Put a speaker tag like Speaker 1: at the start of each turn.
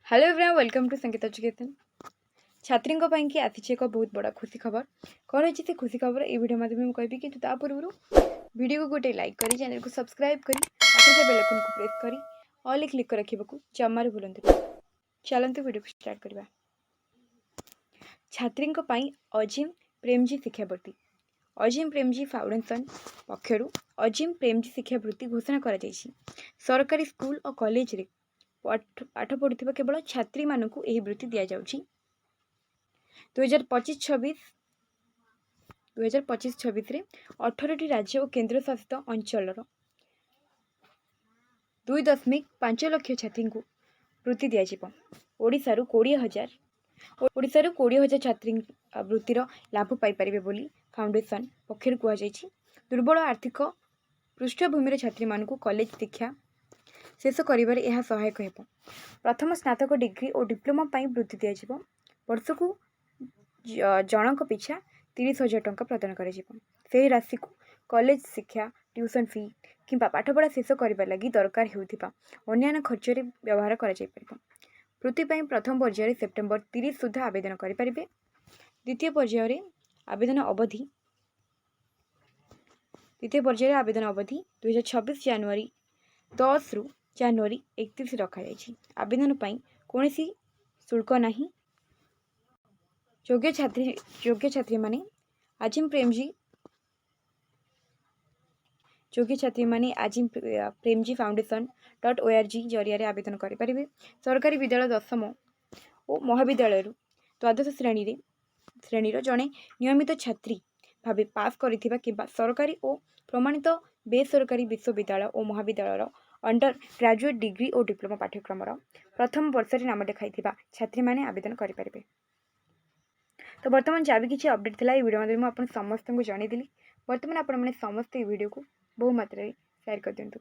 Speaker 1: Hello everyone welcome to संगीत education. छात्री की आसी एक बहुत बड़ा खुशी खबर कौन होती से खुशी खबर ये वीडियो माध्यम में कहबी कि पूर्व वीडियो को गोटे लाइक करी चैनल को सब्सक्राइब करी पाखे बेल आइकन को प्रेस करी ऑल क्लिक कर रखा जमार भूलते। चलते वीडियो को स्टार्ट करवा। छात्री अजीम प्रेमजी शिक्षावृत्ति अजीम प्रेमजी फाउंडेशन पक्षर अजीम प्रेमजी शिक्षावृत्ति घोषणा कर सरकारी स्कूल और कॉलेज रे पाठ पढ़ुवा केवल छात्री मानक यह वृत्ति दि जाऊँगी। 2025-26 18 राज्य और केन्द्र शासित अंचल 2.5 लाख छात्री को वृत्ति दि ओडिशारू 20,000 छात्री वृत्तिर लाभ पाइपर बोली फाउंडेशन पक्षर कहुई। दुर्बल आर्थिक पृष्ठभूमि छात्री मानक कॉलेज शिक्षा शेष करिबारे यह सहायक हो। प्रथम स्नातक डिग्री और डिप्लोमा वृत्ति दि वर्ष को जनक पिछा 30,000 टंका प्रदान कर राशि को कॉलेज शिक्षा ट्यूशन फी कि पाठपढ़ा शेष करने लगी दरकार होता अन्य खर्च व्यवहार कर वृत्ति प्रथम पर्यायर सेप्टेम्बर 30 सुधा आवेदन करेंगे। द्वितीय पर्यायर आवेदन अवधि 2026 जनवरी 10 रु जनवरी 31 रखा आवेदन कौन शुल्क नहीं। योग्य छात्री माने आजिम प्रेमजी फाउंडेशन.org जरिया आवेदन करेंगे। सरकारी विद्यालय 10म और महाविद्यालय द्वादश श्रेणी जड़े नियमित छात्री भाव पास करिथिबा किंबा सरकारी और प्रमाणित बेसरकारी विश्वविद्यालय और महाविद्यालय अंडर ग्रेजुएट डिग्री और डिप्लोमा पाठ्यक्रम प्रथम वर्ष में नाम लिखाई छात्री मैंने आवेदन करेंगे। तो बर्तमान जहाँ भी किसी अपडेट था वीडियो मध्य मुझे समस्त को जनईदी। बर्तमान आपने समस्त वीडियो को बहु मात्रा शेयर कर दिंतु।